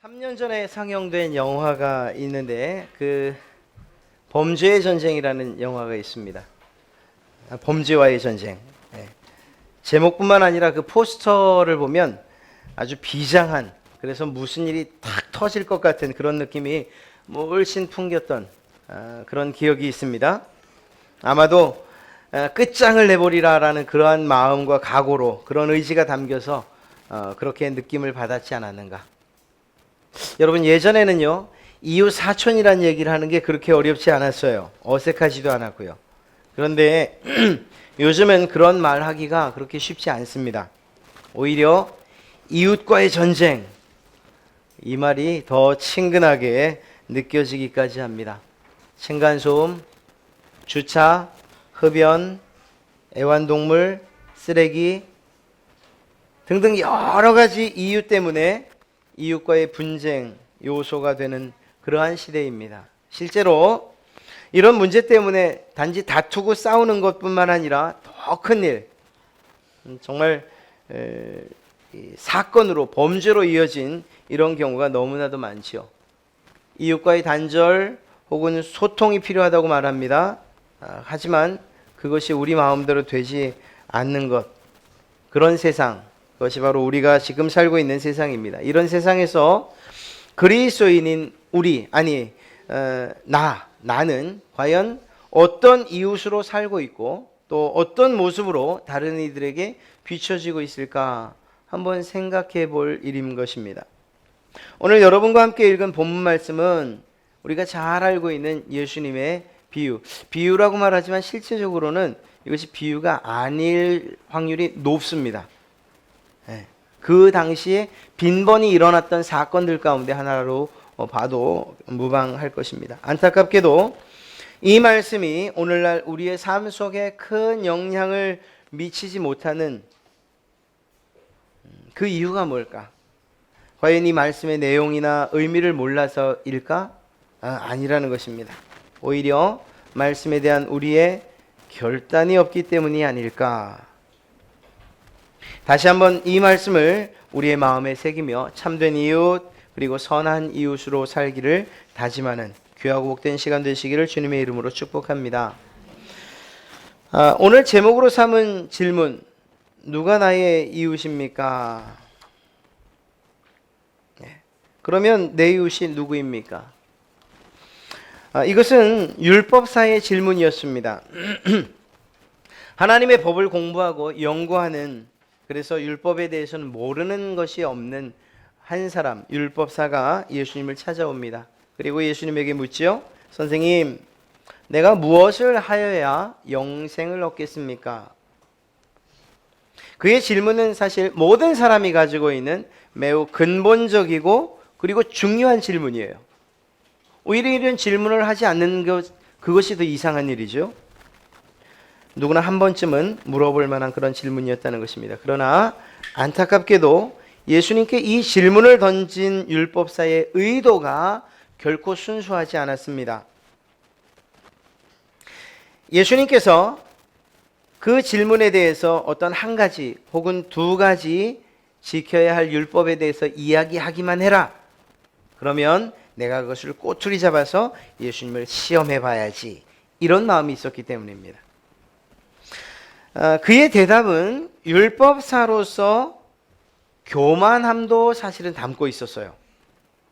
3년 전에 상영된 영화가 있는데 범죄의 전쟁이라는 영화가 있습니다. 범죄와의 전쟁. 예. 제목뿐만 아니라 그 포스터를 보면 아주 비장한, 그래서 무슨 일이 탁 터질 것 같은 그런 느낌이 훨씬 풍겼던 그런 기억이 있습니다. 아마도 끝장을 내버리라라는 그러한 마음과 각오로 그런 의지가 담겨서 그렇게 느낌을 받았지 않았는가. 여러분, 예전에는요, 이웃 사촌이란 얘기를 하는 게 그렇게 어렵지 않았어요. 어색하지도 않았고요. 그런데 요즘은 그런 말 하기가 그렇게 쉽지 않습니다. 오히려 이웃과의 전쟁, 이 말이 더 친근하게 느껴지기까지 합니다. 층간소음, 주차, 흡연, 애완동물, 쓰레기 등등 여러 가지 이유 때문에 이웃과의 분쟁 요소가 되는 그러한 시대입니다. 실제로 이런 문제 때문에 단지 다투고 싸우는 것뿐만 아니라 더 큰 일, 정말 사건으로, 범죄로 이어진 이런 경우가 너무나도 많죠. 이웃과의 단절 혹은 소통이 필요하다고 말합니다. 하지만 그것이 우리 마음대로 되지 않는 것, 그런 세상, 그것이 바로 우리가 지금 살고 있는 세상입니다. 이런 세상에서 그리스도인인 나는 과연 어떤 이웃으로 살고 있고 또 어떤 모습으로 다른 이들에게 비춰지고 있을까 한번 생각해 볼 일인 것입니다. 오늘 여러분과 함께 읽은 본문 말씀은 우리가 잘 알고 있는 예수님의 비유라고 말하지만 실제적으로는 이것이 비유가 아닐 확률이 높습니다. 그 당시에 빈번히 일어났던 사건들 가운데 하나로 봐도 무방할 것입니다. 안타깝게도 이 말씀이 오늘날 우리의 삶 속에 큰 영향을 미치지 못하는 그 이유가 뭘까? 과연 이 말씀의 내용이나 의미를 몰라서일까? 아니라는 것입니다. 오히려 말씀에 대한 우리의 결단이 없기 때문이 아닐까? 다시 한번 이 말씀을 우리의 마음에 새기며 참된 이웃 그리고 선한 이웃으로 살기를 다짐하는 귀하고 복된 시간 되시기를 주님의 이름으로 축복합니다. 오늘 제목으로 삼은 질문, 누가 나의 이웃입니까? 그러면 내 이웃이 누구입니까? 이것은 율법사의 질문이었습니다. 하나님의 법을 공부하고 연구하는, 그래서 율법에 대해서는 모르는 것이 없는 한 사람, 율법사가 예수님을 찾아옵니다. 그리고 예수님에게 묻지요. 선생님, 내가 무엇을 하여야 영생을 얻겠습니까? 그의 질문은 사실 모든 사람이 가지고 있는 매우 근본적이고 그리고 중요한 질문이에요. 오히려 이런 질문을 하지 않는 그것이 더 이상한 일이죠. 누구나 한 번쯤은 물어볼 만한 그런 질문이었다는 것입니다. 그러나 안타깝게도 예수님께 이 질문을 던진 율법사의 의도가 결코 순수하지 않았습니다. 예수님께서 그 질문에 대해서 어떤 한 가지 혹은 두 가지 지켜야 할 율법에 대해서 이야기하기만 해라. 그러면 내가 그것을 꼬투리 잡아서 예수님을 시험해 봐야지. 이런 마음이 있었기 때문입니다. 그의 대답은 율법사로서 교만함도 사실은 담고 있었어요.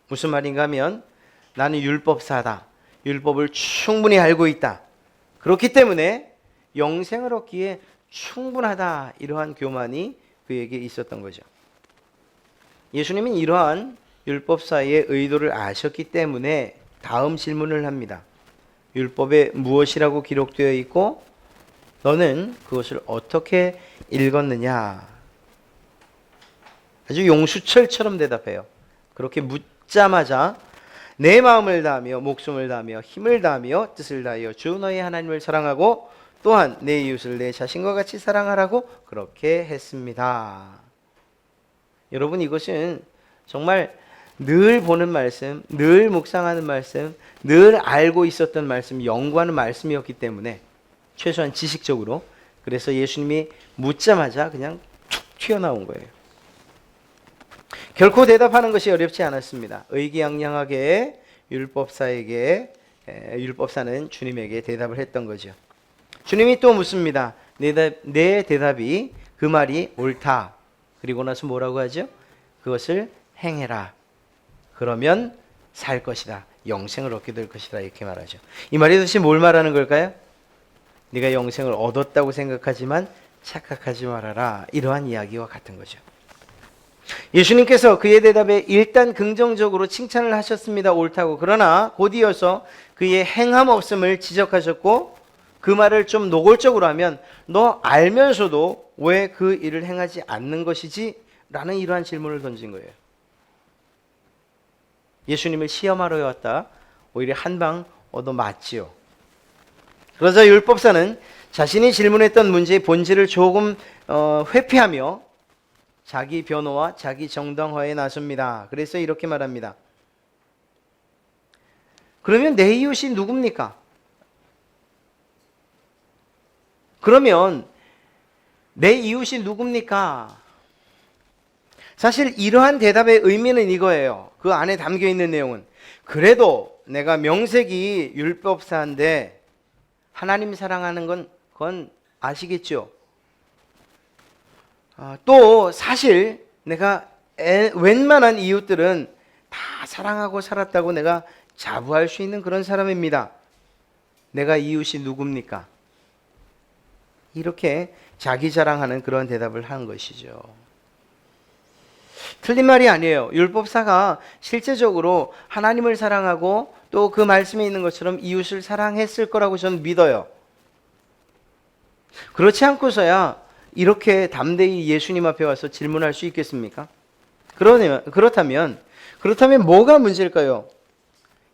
무슨 말인가 하면 나는 율법사다. 율법을 충분히 알고 있다. 그렇기 때문에 영생을 얻기에 충분하다. 이러한 교만이 그에게 있었던 거죠. 예수님은 이러한 율법사의 의도를 아셨기 때문에 다음 질문을 합니다. 율법에 무엇이라고 기록되어 있고 너는 그것을 어떻게 읽었느냐? 아주 용수철처럼 대답해요. 그렇게 묻자마자 내 마음을 다하며 목숨을 다하며 힘을 다하며 뜻을 다하여 주 너의 하나님을 사랑하고 또한 내 이웃을 내 자신과 같이 사랑하라고 그렇게 했습니다. 여러분, 이것은 정말 늘 보는 말씀, 늘 묵상하는 말씀, 늘 알고 있었던 말씀, 연구하는 말씀이었기 때문에 최소한 지식적으로, 그래서 예수님이 묻자마자 그냥 툭 튀어나온 거예요. 결코 대답하는 것이 어렵지 않았습니다. 의기양양하게 율법사는 주님에게 대답을 했던 거죠. 주님이 또 묻습니다. 내 대답이 그 말이 옳다. 그리고 나서 뭐라고 하죠? 그것을 행해라. 그러면 살 것이다. 영생을 얻게 될 것이다. 이렇게 말하죠. 이 말이 도대체 뭘 말하는 걸까요? 네가 영생을 얻었다고 생각하지만 착각하지 말아라. 이러한 이야기와 같은 거죠. 예수님께서 그의 대답에 일단 긍정적으로 칭찬을 하셨습니다. 옳다고. 그러나 곧 이어서 그의 행함 없음을 지적하셨고 그 말을 좀 노골적으로 하면 너 알면서도 왜 그 일을 행하지 않는 것이지? 라는 이러한 질문을 던진 거예요. 예수님을 시험하러 왔다. 오히려 한 방 얻어맞지요. 그러자 율법사는 자신이 질문했던 문제의 본질을 조금 회피하며 자기 변호와 자기 정당화에 나섭니다. 그래서 이렇게 말합니다. 그러면 내 이웃이 누굽니까? 그러면 내 이웃이 누굽니까? 사실 이러한 대답의 의미는 이거예요. 그 안에 담겨 있는 내용은 그래도 내가 명색이 율법사인데 하나님 사랑하는 그건 아시겠죠? 또 사실 내가 웬만한 이웃들은 다 사랑하고 살았다고 내가 자부할 수 있는 그런 사람입니다. 내가 이웃이 누굽니까? 이렇게 자기 자랑하는 그런 대답을 한 것이죠. 틀린 말이 아니에요. 율법사가 실제적으로 하나님을 사랑하고 또 그 말씀에 있는 것처럼 이웃을 사랑했을 거라고 저는 믿어요. 그렇지 않고서야 이렇게 담대히 예수님 앞에 와서 질문할 수 있겠습니까? 그렇다면 뭐가 문제일까요?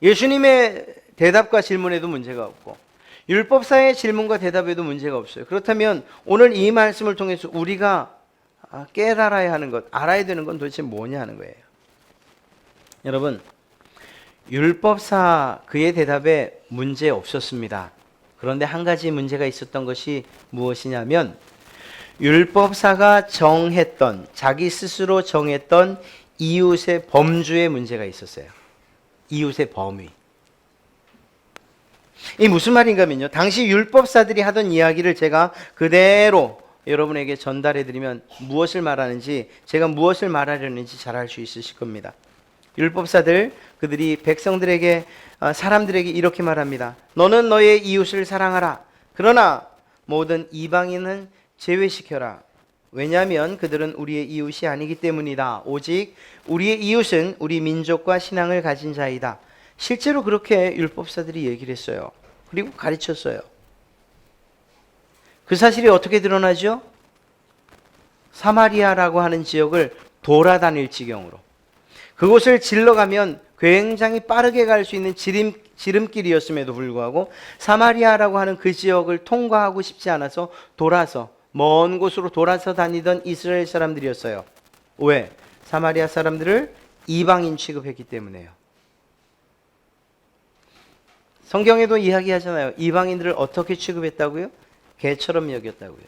예수님의 대답과 질문에도 문제가 없고 율법사의 질문과 대답에도 문제가 없어요. 그렇다면 오늘 이 말씀을 통해서 우리가 깨달아야 하는 것, 알아야 되는 건 도대체 뭐냐 하는 거예요. 여러분, 율법사 그의 대답에 문제 없었습니다. 그런데 한 가지 문제가 있었던 것이 무엇이냐면 율법사가 자기 스스로 정했던 이웃의 범주에 문제가 있었어요. 이웃의 범위. 이 무슨 말인가 하면요. 당시 율법사들이 하던 이야기를 제가 그대로 여러분에게 전달해드리면 무엇을 말하는지, 제가 무엇을 말하려는지 잘 알 수 있으실 겁니다. 율법사들, 그들이 백성들에게, 사람들에게 이렇게 말합니다. 너는 너의 이웃을 사랑하라. 그러나 모든 이방인은 제외시켜라. 왜냐하면 그들은 우리의 이웃이 아니기 때문이다. 오직 우리의 이웃은 우리 민족과 신앙을 가진 자이다. 실제로 그렇게 율법사들이 얘기를 했어요. 그리고 가르쳤어요. 그 사실이 어떻게 드러나죠? 사마리아라고 하는 지역을 돌아다닐 지경으로. 그곳을 질러가면 굉장히 빠르게 갈 수 있는 지름길이었음에도 불구하고 사마리아라고 하는 그 지역을 통과하고 싶지 않아서 먼 곳으로 돌아서 다니던 이스라엘 사람들이었어요. 왜? 사마리아 사람들을 이방인 취급했기 때문에요. 성경에도 이야기하잖아요. 이방인들을 어떻게 취급했다고요? 개처럼 여겼다고요.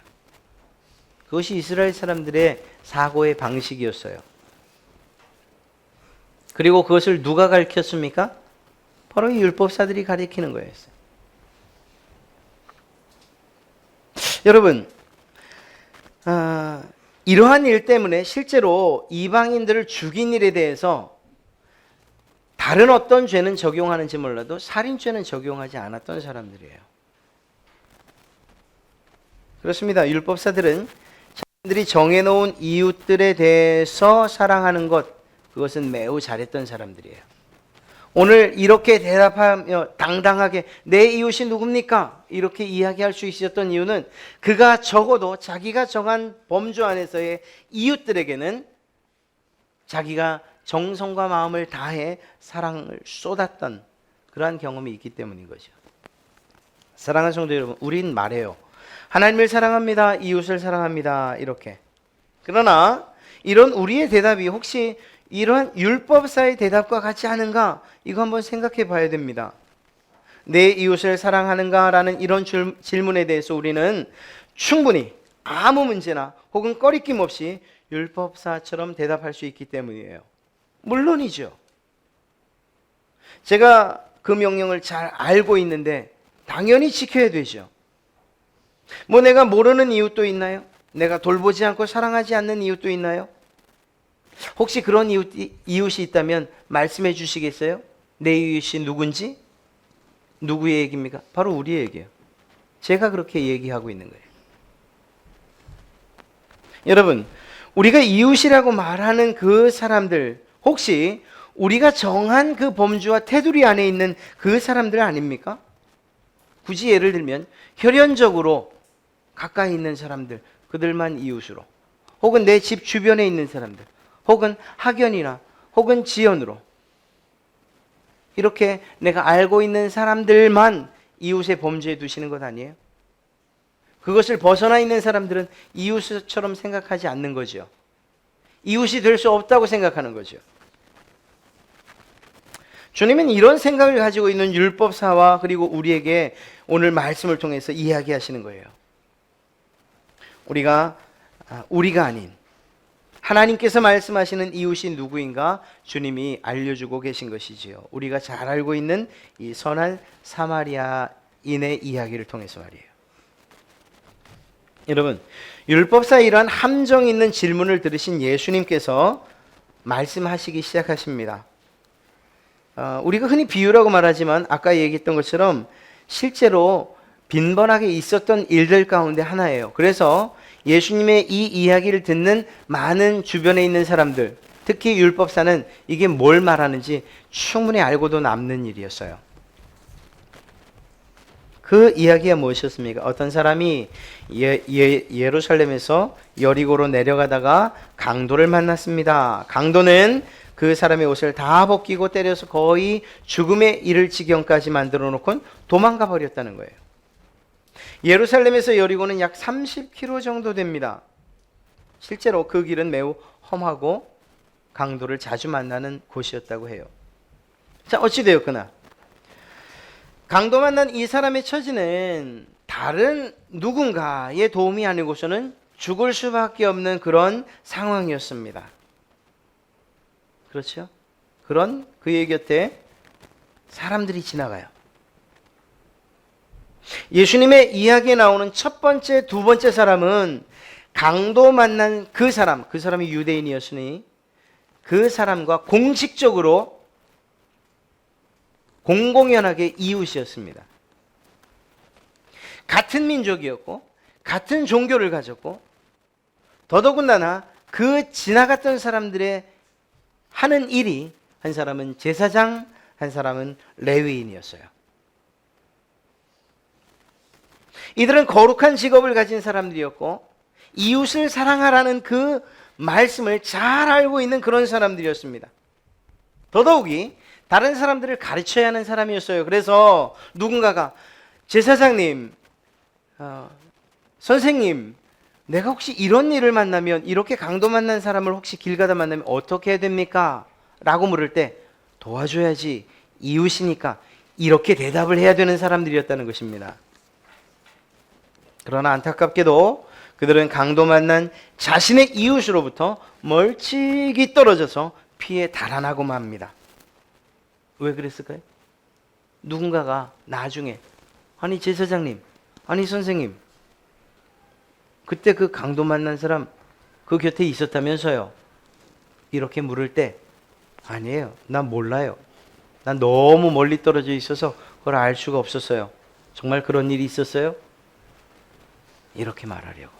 그것이 이스라엘 사람들의 사고의 방식이었어요. 그리고 그것을 누가 가르쳤습니까? 바로 이 율법사들이 가르치는 거였어요. 여러분, 이러한 일 때문에 실제로 이방인들을 죽인 일에 대해서 다른 어떤 죄는 적용하는지 몰라도 살인죄는 적용하지 않았던 사람들이에요. 그렇습니다. 율법사들은 자신들이 정해놓은 이웃들에 대해서 사랑하는 것, 그것은 매우 잘했던 사람들이에요. 오늘 이렇게 대답하며 당당하게 내 이웃이 누굽니까? 이렇게 이야기할 수 있었던 이유는 그가 적어도 자기가 정한 범주 안에서의 이웃들에게는 자기가 정성과 마음을 다해 사랑을 쏟았던 그러한 경험이 있기 때문인 거죠. 사랑하는 성도 여러분, 우린 말해요. 하나님을 사랑합니다. 이웃을 사랑합니다. 이렇게. 그러나 이런 우리의 대답이 혹시 이러한 율법사의 대답과 같지 않은가? 이거 한번 생각해 봐야 됩니다. 내 이웃을 사랑하는가? 라는 이런 질문에 대해서 우리는 충분히 아무 문제나 혹은 꺼리낌 없이 율법사처럼 대답할 수 있기 때문이에요. 물론이죠. 제가 그 명령을 잘 알고 있는데 당연히 지켜야 되죠. 뭐 내가 모르는 이웃도 있나요? 내가 돌보지 않고 사랑하지 않는 이웃도 있나요? 혹시 그런 이웃이 있다면 말씀해 주시겠어요? 내 이웃이 누군지? 누구의 얘기입니까? 바로 우리의 얘기예요. 제가 그렇게 얘기하고 있는 거예요. 여러분, 우리가 이웃이라고 말하는 그 사람들, 혹시 우리가 정한 그 범주와 테두리 안에 있는 그 사람들 아닙니까? 굳이 예를 들면 혈연적으로 가까이 있는 사람들, 그들만 이웃으로, 혹은 내 집 주변에 있는 사람들, 혹은 학연이나 혹은 지연으로, 이렇게 내가 알고 있는 사람들만 이웃의 범주에 두시는 것 아니에요? 그것을 벗어나 있는 사람들은 이웃처럼 생각하지 않는 거죠. 이웃이 될 수 없다고 생각하는 거죠. 주님은 이런 생각을 가지고 있는 율법사와 그리고 우리에게 오늘 말씀을 통해서 이야기하시는 거예요. 우리가 아닌 하나님께서 말씀하시는 이웃이 누구인가 주님이 알려주고 계신 것이지요. 우리가 잘 알고 있는 이 선한 사마리아인의 이야기를 통해서 말이에요. 여러분, 율법사의 이러한 함정 있는 질문을 들으신 예수님께서 말씀하시기 시작하십니다. 우리가 흔히 비유라고 말하지만 아까 얘기했던 것처럼 실제로 빈번하게 있었던 일들 가운데 하나예요. 그래서 예수님의 이 이야기를 듣는 많은 주변에 있는 사람들, 특히 율법사는 이게 뭘 말하는지 충분히 알고도 남는 일이었어요. 그 이야기가 무엇이었습니까? 어떤 사람이 예루살렘에서 여리고로 내려가다가 강도를 만났습니다. 강도는 그 사람의 옷을 다 벗기고 때려서 거의 죽음에 이를 지경까지 만들어 놓고 도망가 버렸다는 거예요. 예루살렘에서 여리고는 약 30km 정도 됩니다. 실제로 그 길은 매우 험하고 강도를 자주 만나는 곳이었다고 해요. 자, 어찌되었거나 강도 만난 이 사람의 처지는 다른 누군가의 도움이 아니고서는 죽을 수밖에 없는 그런 상황이었습니다. 그렇죠? 그런 그의 곁에 사람들이 지나가요. 예수님의 이야기에 나오는 첫 번째, 두 번째 사람은 강도 만난 그 사람이 유대인이었으니 그 사람과 공식적으로 공공연하게 이웃이었습니다. 같은 민족이었고 같은 종교를 가졌고 더더군다나 그 지나갔던 사람들의 하는 일이 한 사람은 제사장, 한 사람은 레위인이었어요. 이들은 거룩한 직업을 가진 사람들이었고 이웃을 사랑하라는 그 말씀을 잘 알고 있는 그런 사람들이었습니다. 더더욱이 다른 사람들을 가르쳐야 하는 사람이었어요. 그래서 누군가가 제사장님, 선생님, 내가 혹시 이런 일을 만나면, 이렇게 강도 만난 사람을 혹시 길 가다 만나면 어떻게 해야 됩니까? 라고 물을 때 도와줘야지, 이웃이니까, 이렇게 대답을 해야 되는 사람들이었다는 것입니다. 그러나 안타깝게도 그들은 강도 만난 자신의 이웃으로부터 멀찍이 떨어져서 피해 달아나고 맙니다. 왜 그랬을까요? 누군가가 나중에 아니 제사장님, 아니 선생님, 그때 그 강도 만난 사람 그 곁에 있었다면서요? 이렇게 물을 때 아니에요, 난 몰라요, 난 너무 멀리 떨어져 있어서 그걸 알 수가 없었어요. 정말 그런 일이 있었어요? 이렇게 말하려고.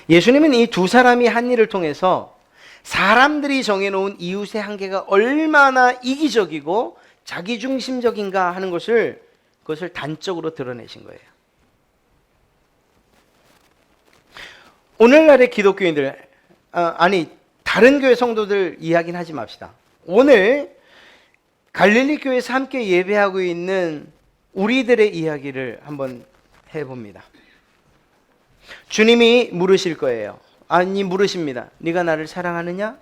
예수님은 이 두 사람이 한 일을 통해서 사람들이 정해놓은 이웃의 한계가 얼마나 이기적이고 자기중심적인가 하는 그것을 단적으로 드러내신 거예요. 오늘날의 기독교인들, 다른 교회 성도들 이야기는 하지 맙시다. 오늘 갈릴리 교회에서 함께 예배하고 있는 우리들의 이야기를 한번 해봅니다. 주님이 물으실 거예요. 물으십니다. 네가 나를 사랑하느냐?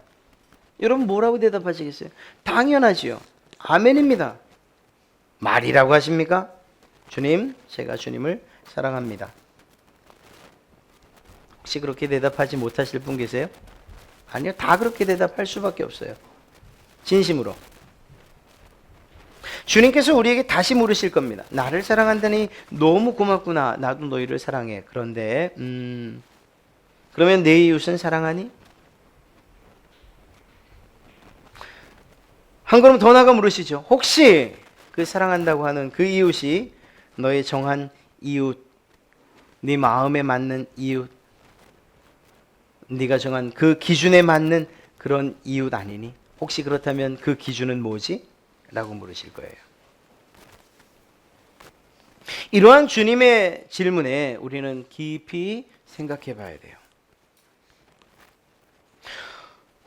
여러분 뭐라고 대답하시겠어요? 당연하지요. 아멘입니다. 말이라고 하십니까? 주님, 제가 주님을 사랑합니다. 혹시 그렇게 대답하지 못하실 분 계세요? 아니요. 다 그렇게 대답할 수밖에 없어요. 진심으로. 주님께서 우리에게 다시 물으실 겁니다. 나를 사랑한다니 너무 고맙구나. 나도 너희를 사랑해. 그런데 그러면 내 이웃은 사랑하니? 한 걸음 더 나가 물으시죠. 혹시 그 사랑한다고 하는 그 이웃이 너의 정한 이웃, 네 마음에 맞는 이웃, 네가 정한 그 기준에 맞는 그런 이웃 아니니? 혹시 그렇다면 그 기준은 뭐지? 라고 물으실 거예요. 이러한 주님의 질문에 우리는 깊이 생각해 봐야 돼요.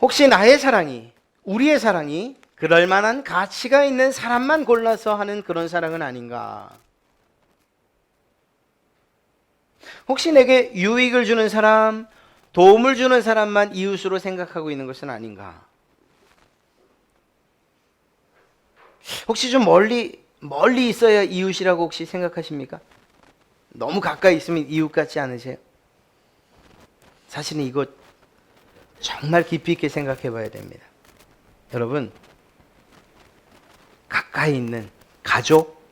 혹시 나의 사랑이, 우리의 사랑이 그럴 만한 가치가 있는 사람만 골라서 하는 그런 사랑은 아닌가? 혹시 내게 유익을 주는 사람, 도움을 주는 사람만 이웃으로 생각하고 있는 것은 아닌가? 혹시 좀 멀리 있어야 이웃이라고 혹시 생각하십니까? 너무 가까이 있으면 이웃 같지 않으세요? 사실은 이거 정말 깊이 있게 생각해 봐야 됩니다. 여러분, 가까이 있는 가족,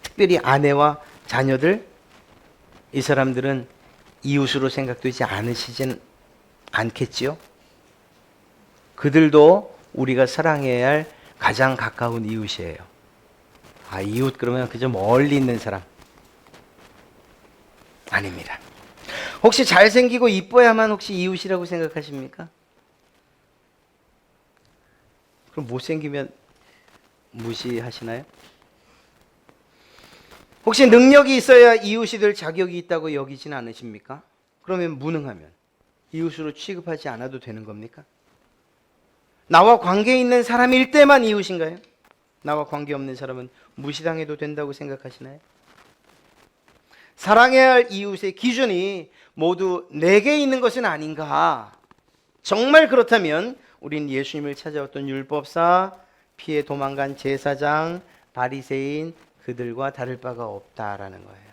특별히 아내와 자녀들, 이 사람들은 이웃으로 생각되지 않으시진 않겠지요? 그들도 우리가 사랑해야 할 가장 가까운 이웃이에요. 아, 이웃 그러면 그저 멀리 있는 사람. 아닙니다. 혹시 잘생기고 이뻐야만 혹시 이웃이라고 생각하십니까? 그럼 못생기면 무시하시나요? 혹시 능력이 있어야 이웃이 될 자격이 있다고 여기진 않으십니까? 그러면 무능하면 이웃으로 취급하지 않아도 되는 겁니까? 나와 관계 있는 사람일 때만 이웃인가요? 나와 관계 없는 사람은 무시당해도 된다고 생각하시나요? 사랑해야 할 이웃의 기준이 모두 내게 있는 것은 아닌가? 정말 그렇다면 우린 예수님을 찾아왔던 율법사, 피해 도망간 제사장, 바리새인 그들과 다를 바가 없다라는 거예요.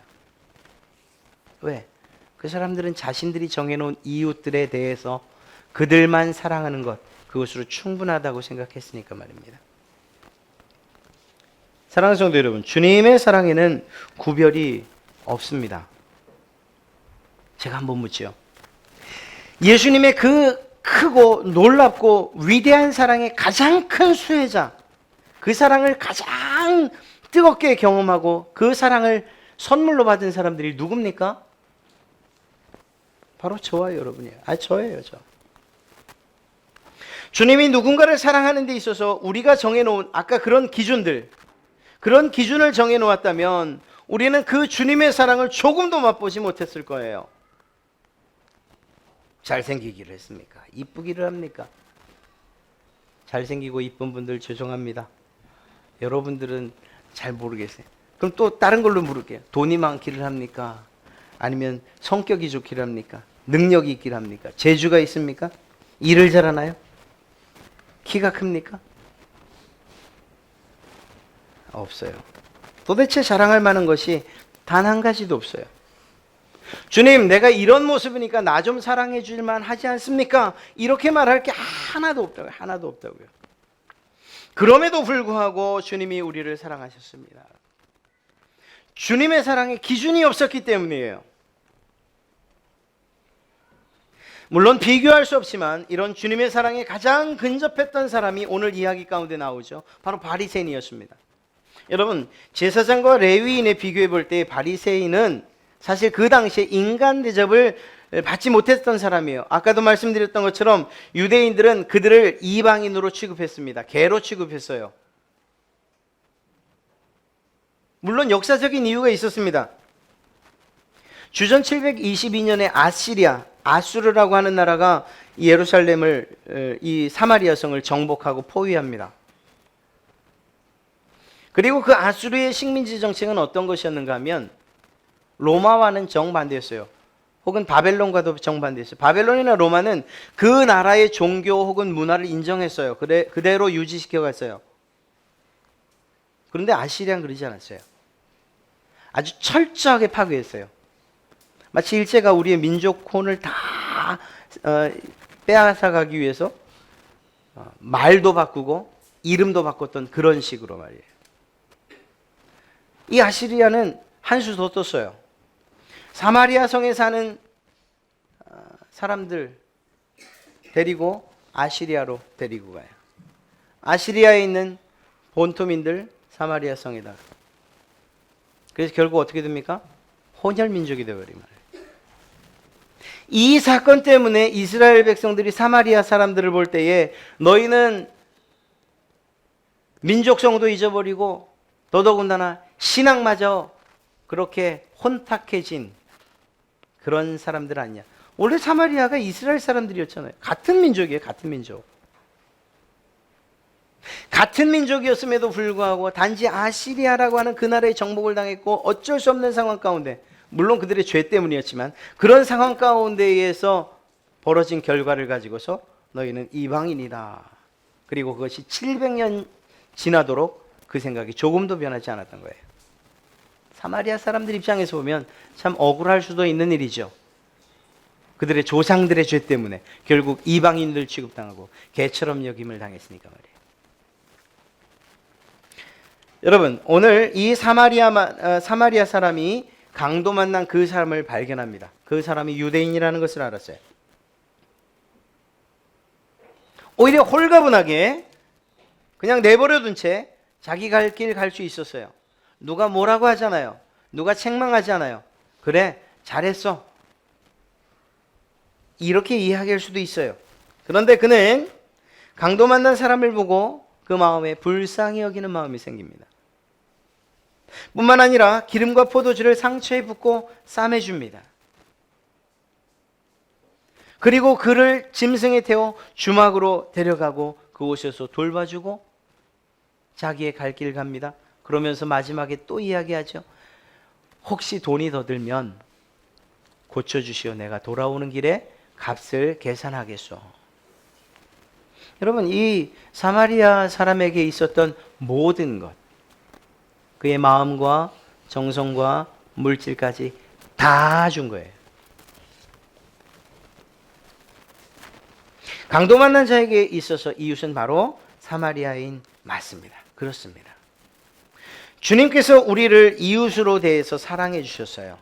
왜? 그 사람들은 자신들이 정해놓은 이웃들에 대해서 그들만 사랑하는 것, 그것으로 충분하다고 생각했으니까 말입니다. 사랑하는 성도 여러분, 주님의 사랑에는 구별이 없습니다. 제가 한번 묻죠. 예수님의 그 크고 놀랍고 위대한 사랑의 가장 큰 수혜자, 그 사랑을 가장 뜨겁게 경험하고 그 사랑을 선물로 받은 사람들이 누굽니까? 바로 저와 여러분이에요. 저예요, 저. 주님이 누군가를 사랑하는 데 있어서 우리가 정해놓은 아까 그런 기준들, 그런 기준을 정해놓았다면 우리는 그 주님의 사랑을 조금도 맛보지 못했을 거예요. 잘생기기를 했습니까? 이쁘기를 합니까? 잘생기고 이쁜 분들 죄송합니다. 여러분들은 잘 모르겠어요. 그럼 또 다른 걸로 물을게요. 돈이 많기를 합니까? 아니면 성격이 좋기를 합니까? 능력이 있기를 합니까? 재주가 있습니까? 일을 잘하나요? 키가 큽니까? 없어요. 도대체 자랑할 만한 것이 단 한 가지도 없어요. 주님, 내가 이런 모습이니까 나 좀 사랑해 줄만 하지 않습니까? 이렇게 말할 게 하나도 없다고요. 하나도 없다고요. 그럼에도 불구하고 주님이 우리를 사랑하셨습니다. 주님의 사랑에 기준이 없었기 때문이에요. 물론 비교할 수 없지만 이런 주님의 사랑에 가장 근접했던 사람이 오늘 이야기 가운데 나오죠. 바로 바리새인이었습니다. 여러분, 제사장과 레위인에 비교해 볼 때 바리새인은 사실 그 당시에 인간 대접을 받지 못했던 사람이에요. 아까도 말씀드렸던 것처럼 유대인들은 그들을 이방인으로 취급했습니다. 개로 취급했어요. 물론 역사적인 이유가 있었습니다. 주전 722년에 아수르라고 하는 나라가 예루살렘을, 이 사마리아 성을 정복하고 포위합니다. 그리고 그 아수르의 식민지 정책은 어떤 것이었는가 하면 로마와는 정반대였어요. 혹은 바벨론과도 정반대였어요. 바벨론이나 로마는 그 나라의 종교 혹은 문화를 인정했어요. 그대로 유지시켜 갔어요. 그런데 아시리아는 그러지 않았어요. 아주 철저하게 파괴했어요. 마치 일제가 우리의 민족혼을 다 빼앗아가기 위해서 말도 바꾸고 이름도 바꿨던 그런 식으로 말이에요. 이 아시리아는 한 수 더 떴어요. 사마리아 성에 사는 사람들 데리고 아시리아로 데리고 가요. 아시리아에 있는 본토민들 사마리아 성에다가. 그래서 결국 어떻게 됩니까? 혼혈민족이 되어버린 말이에요. 이 사건 때문에 이스라엘 백성들이 사마리아 사람들을 볼 때에 너희는 민족성도 잊어버리고 더더군다나 신앙마저 그렇게 혼탁해진 그런 사람들 아니냐. 원래 사마리아가 이스라엘 사람들이었잖아요. 같은 민족이에요. 같은 민족. 같은 민족이었음에도 불구하고 단지 아시리아라고 하는 그 나라의 정복을 당했고 어쩔 수 없는 상황 가운데, 물론 그들의 죄 때문이었지만 그런 상황 가운데에서 벌어진 결과를 가지고서 너희는 이방인이다. 그리고 그것이 700년 지나도록 그 생각이 조금도 변하지 않았던 거예요. 사마리아 사람들 입장에서 보면 참 억울할 수도 있는 일이죠. 그들의 조상들의 죄 때문에 결국 이방인들 취급당하고 개처럼 여김을 당했으니까 말이에요. 여러분, 오늘 이 사마리아 사람이 강도 만난 그 사람을 발견합니다. 그 사람이 유대인이라는 것을 알았어요. 오히려 홀가분하게 그냥 내버려둔 채 자기 갈 길 갈 수 있었어요. 누가 뭐라고 하잖아요. 누가 책망하지 않아요. 그래, 잘했어. 이렇게 이야기할 수도 있어요. 그런데 그는 강도 만난 사람을 보고 그 마음에 불쌍히 여기는 마음이 생깁니다. 뿐만 아니라 기름과 포도주를 상처에 붓고 싸매줍니다. 그리고 그를 짐승에 태워 주막으로 데려가고 그곳에서 돌봐주고 자기의 갈 길 갑니다. 그러면서 마지막에 또 이야기하죠. 혹시 돈이 더 들면 고쳐주시오. 내가 돌아오는 길에 값을 계산하겠소. 여러분, 이 사마리아 사람에게 있었던 모든 것, 그의 마음과 정성과 물질까지 다 준 거예요. 강도 만난 자에게 있어서 이웃은 바로 사마리아인 맞습니다. 그렇습니다. 주님께서 우리를 이웃으로 대해서 사랑해 주셨어요.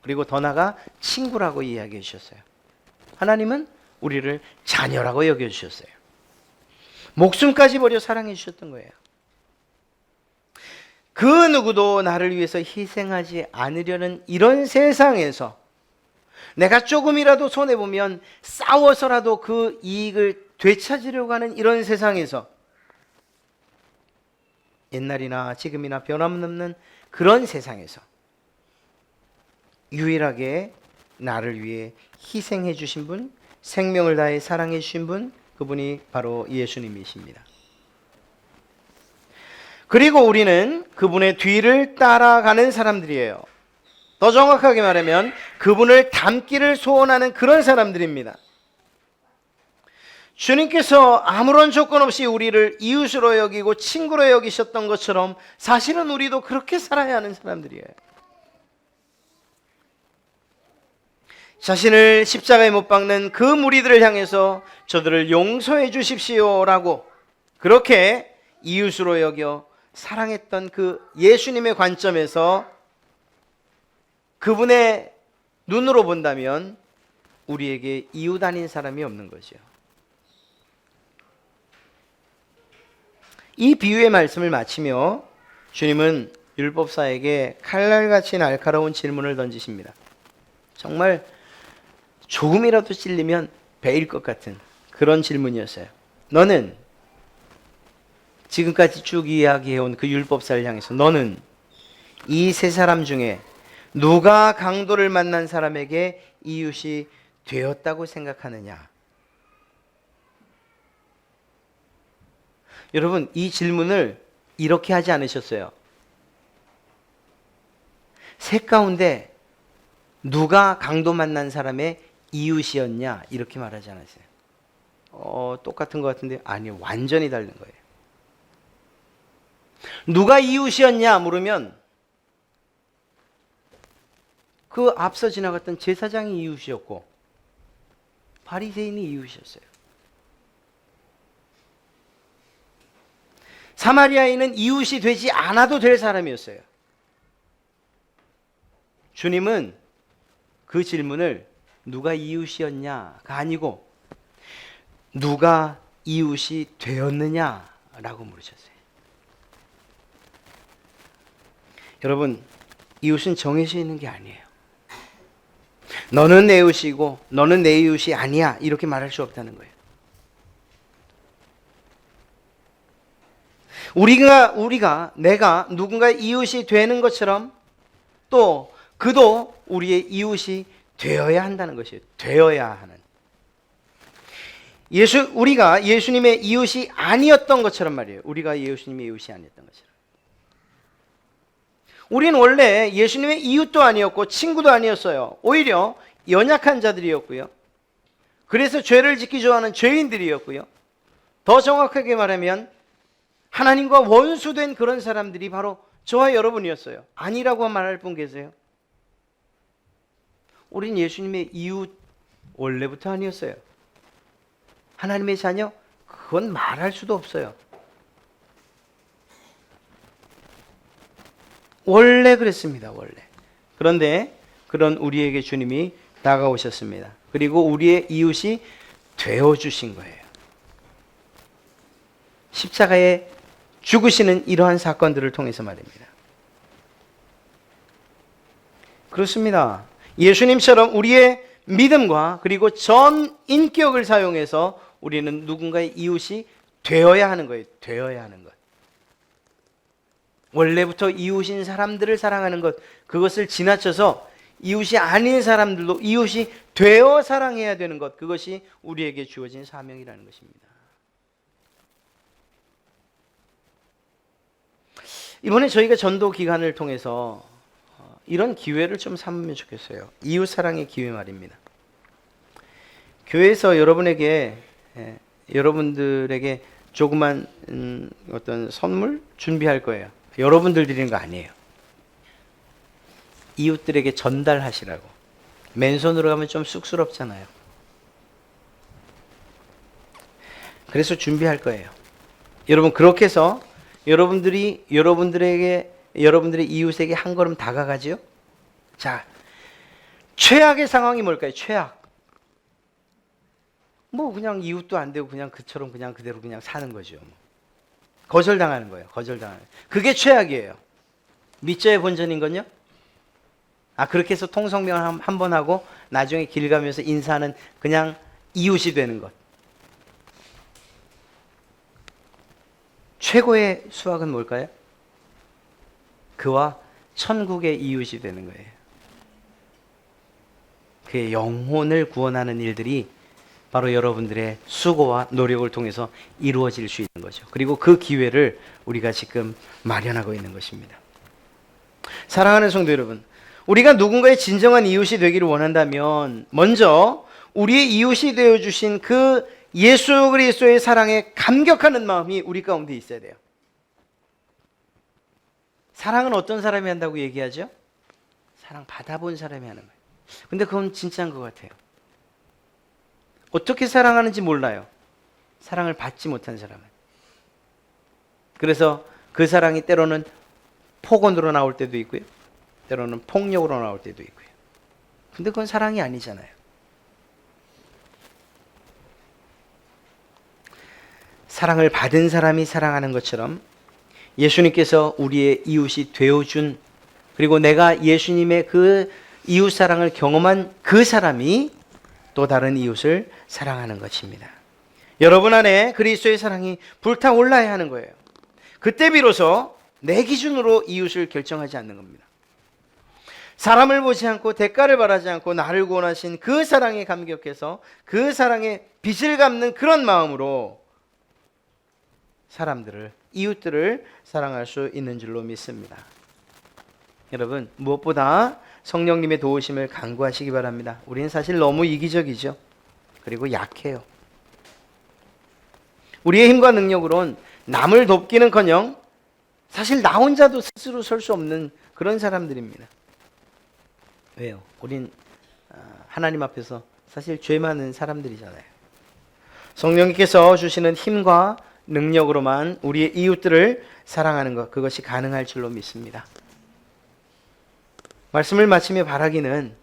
그리고 더 나아가 친구라고 이야기해 주셨어요. 하나님은 우리를 자녀라고 여겨주셨어요. 목숨까지 버려 사랑해 주셨던 거예요. 그 누구도 나를 위해서 희생하지 않으려는 이런 세상에서 내가 조금이라도 손해보면 싸워서라도 그 이익을 되찾으려고 하는 이런 세상에서 옛날이나 지금이나 변함없는 그런 세상에서 유일하게 나를 위해 희생해 주신 분, 생명을 다해 사랑해 주신 분, 그분이 바로 예수님이십니다. 그리고 우리는 그분의 뒤를 따라가는 사람들이에요. 더 정확하게 말하면 그분을 닮기를 소원하는 그런 사람들입니다. 주님께서 아무런 조건 없이 우리를 이웃으로 여기고 친구로 여기셨던 것처럼 사실은 우리도 그렇게 살아야 하는 사람들이에요. 자신을 십자가에 못 박는 그 무리들을 향해서 저들을 용서해 주십시오라고 그렇게 이웃으로 여겨 사랑했던 그 예수님의 관점에서 그분의 눈으로 본다면 우리에게 이웃 아닌 사람이 없는 거죠. 이 비유의 말씀을 마치며 주님은 율법사에게 칼날같이 날카로운 질문을 던지십니다. 정말 조금이라도 찔리면 베일 것 같은 그런 질문이었어요. 너는 지금까지 쭉 이야기해온 그 율법사를 향해서 너는 이 세 사람 중에 누가 강도를 만난 사람에게 이웃이 되었다고 생각하느냐? 여러분, 이 질문을 이렇게 하지 않으셨어요. 셋 가운데 누가 강도 만난 사람의 이웃이었냐? 이렇게 말하지 않았어요. 똑같은 것 같은데 아니요, 완전히 다른 거예요. 누가 이웃이었냐 물으면 그 앞서 지나갔던 제사장이 이웃이었고 바리새인이 이웃이었어요. 사마리아인은 이웃이 되지 않아도 될 사람이었어요. 주님은 그 질문을 누가 이웃이었냐가 아니고 누가 이웃이 되었느냐라고 물으셨어요. 여러분, 이웃은 정해져 있는 게 아니에요. 너는 내 이웃이고 너는 내 이웃이 아니야, 이렇게 말할 수 없다는 거예요. 내가 누군가의 이웃이 되는 것처럼 또 그도 우리의 이웃이 되어야 한다는 것이에요. 되어야 하는. 우리가 예수님의 이웃이 아니었던 것처럼 말이에요. 우리가 예수님의 이웃이 아니었던 것처럼. 우리는 원래 예수님의 이웃도 아니었고 친구도 아니었어요. 오히려 연약한 자들이었고요. 그래서 죄를 짓기 좋아하는 죄인들이었고요. 더 정확하게 말하면 하나님과 원수된 그런 사람들이 바로 저와 여러분이었어요. 아니라고 말할 분 계세요? 우린 예수님의 이웃 원래부터 아니었어요. 하나님의 자녀? 그건 말할 수도 없어요. 원래 그랬습니다. 원래. 그런데 그런 우리에게 주님이 다가오셨습니다. 그리고 우리의 이웃이 되어주신 거예요. 십자가에 죽으시는 이러한 사건들을 통해서 말입니다. 그렇습니다. 예수님처럼 우리의 믿음과 그리고 전 인격을 사용해서 우리는 누군가의 이웃이 되어야 하는 거예요. 되어야 하는 것. 원래부터 이웃인 사람들을 사랑하는 것, 그것을 지나쳐서 이웃이 아닌 사람들도 이웃이 되어 사랑해야 되는 것, 그것이 우리에게 주어진 사명이라는 것입니다. 이번에 저희가 전도 기간을 통해서 이런 기회를 좀 삼으면 좋겠어요. 이웃 사랑의 기회 말입니다. 교회에서 여러분들에게 조그만 어떤 선물 준비할 거예요. 여러분들 드리는 거 아니에요. 이웃들에게 전달하시라고. 맨손으로 가면 좀 쑥스럽잖아요. 그래서 준비할 거예요. 여러분, 그렇게 해서 여러분들의 이웃에게 한 걸음 다가가지요. 자, 최악의 상황이 뭘까요? 최악. 그냥 이웃도 안 되고 그냥 그처럼 그냥 그대로 그냥 사는 거죠. 거절당하는 거예요. 거절당하는. 그게 최악이에요. 밑져의 본전인 건요? 그렇게 해서 통성명 한 번 하고 나중에 길 가면서 인사하는 그냥 이웃이 되는 것. 최고의 수확은 뭘까요? 그와 천국의 이웃이 되는 거예요. 그의 영혼을 구원하는 일들이 바로 여러분들의 수고와 노력을 통해서 이루어질 수 있는 거죠. 그리고 그 기회를 우리가 지금 마련하고 있는 것입니다. 사랑하는 성도 여러분, 우리가 누군가의 진정한 이웃이 되기를 원한다면 먼저 우리의 이웃이 되어주신 그 예수 그리스도의 사랑에 감격하는 마음이 우리 가운데 있어야 돼요. 사랑은 어떤 사람이 한다고 얘기하죠? 사랑 받아본 사람이 하는 거예요. 근데 그건 진짜인 것 같아요. 어떻게 사랑하는지 몰라요. 사랑을 받지 못한 사람은. 그래서 그 사랑이 때로는 폭언으로 나올 때도 있고요. 때로는 폭력으로 나올 때도 있고요. 근데 그건 사랑이 아니잖아요. 사랑을 받은 사람이 사랑하는 것처럼 예수님께서 우리의 이웃이 되어준, 그리고 내가 예수님의 그 이웃 사랑을 경험한 그 사람이 또 다른 이웃을 사랑하는 것입니다. 여러분 안에 그리스도의 사랑이 불타올라야 하는 거예요. 그때 비로소 내 기준으로 이웃을 결정하지 않는 겁니다. 사람을 보지 않고 대가를 바라지 않고 나를 구원하신 그 사랑에 감격해서 그 사랑의 빚을 갚는 그런 마음으로 사람들을, 이웃들을 사랑할 수 있는 줄로 믿습니다. 여러분, 무엇보다 성령님의 도우심을 간구하시기 바랍니다. 우리는 사실 너무 이기적이죠. 그리고 약해요. 우리의 힘과 능력으론 남을 돕기는커녕 사실 나 혼자도 스스로 설 수 없는 그런 사람들입니다. 왜요? 우린 하나님 앞에서 사실 죄 많은 사람들이잖아요. 성령님께서 주시는 힘과 능력으로만 우리의 이웃들을 사랑하는 것, 그것이 가능할 줄로 믿습니다. 말씀을 마치며 바라기는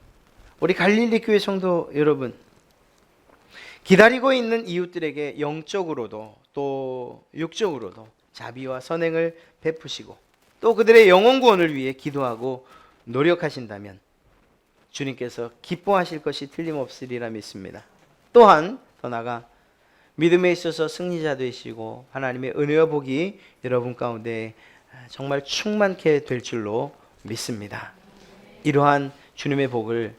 우리 갈릴리 교회 성도 여러분, 기다리고 있는 이웃들에게 영적으로도 또 육적으로도 자비와 선행을 베푸시고 또 그들의 영혼 구원을 위해 기도하고 노력하신다면 주님께서 기뻐하실 것이 틀림없으리라 믿습니다. 또한 더 나아가 믿음에 있어서 승리자 되시고 하나님의 은혜와 복이 여러분 가운데 정말 충만케 될 줄로 믿습니다. 이러한 주님의 복을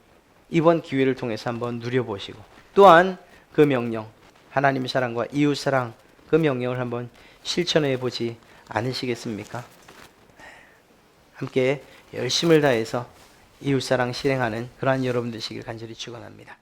이번 기회를 통해서 한번 누려보시고 또한 그 명령, 하나님의 사랑과 이웃 사랑, 그 명령을 한번 실천해 보지 않으시겠습니까? 함께 열심을 다해서 이웃 사랑 실행하는 그러한 여러분 되시길 간절히 축원합니다.